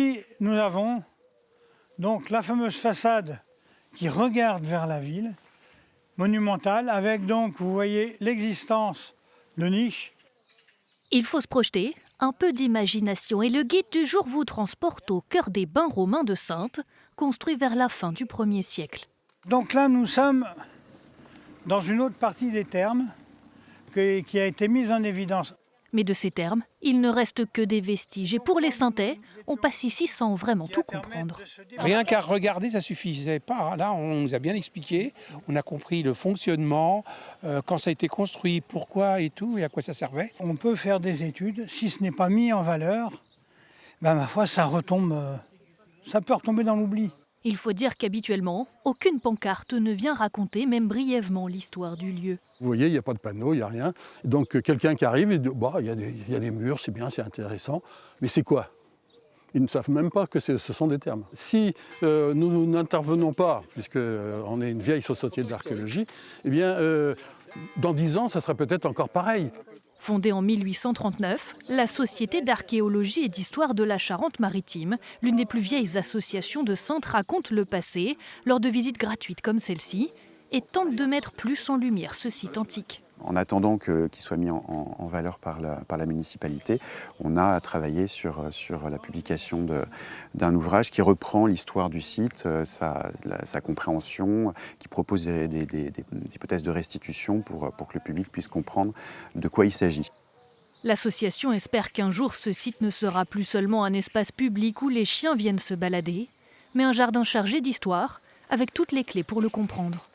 Et nous avons donc la fameuse façade qui regarde vers la ville, monumentale, avec donc, vous voyez, l'existence de niches. Il faut se projeter, un peu d'imagination, et le guide du jour vous transporte au cœur des bains romains de Saintes, construits vers la fin du 1er siècle. Donc là, nous sommes dans une autre partie des thermes qui a été mise en évidence. Mais de ces termes, il ne reste que des vestiges. Et pour les Saintais, on passe ici sans vraiment tout comprendre. Rien qu'à regarder, ça suffisait pas. Là, on nous a bien expliqué, on a compris le fonctionnement, quand ça a été construit, pourquoi et tout, et à quoi ça servait. On peut faire des études, si ce n'est pas mis en valeur, ma foi, ça retombe, ça peut retomber dans l'oubli. Il faut dire qu'habituellement, aucune pancarte ne vient raconter, même brièvement, l'histoire du lieu. Vous voyez, il n'y a pas de panneau, il n'y a rien. Donc quelqu'un qui arrive et dit bah, il y a des murs, c'est bien, c'est intéressant. Mais c'est quoi? Ils ne savent même pas que ce sont des termes. Si nous n'intervenons pas, puisqu'on est une vieille société d'archéologie, eh bien, dans 10 ans, ça sera peut-être encore pareil. Fondée en 1839, la Société d'archéologie et d'histoire de la Charente-Maritime, l'une des plus vieilles associations de Saintes, raconte le passé lors de visites gratuites comme celle-ci et tente de mettre plus en lumière ce site antique. En attendant qu'il soit mis en valeur par la municipalité, on a travaillé sur la publication d'un ouvrage qui reprend l'histoire du site, sa compréhension, qui propose des hypothèses de restitution pour que le public puisse comprendre de quoi il s'agit. L'association espère qu'un jour ce site ne sera plus seulement un espace public où les chiens viennent se balader, mais un jardin chargé d'histoire, avec toutes les clés pour le comprendre.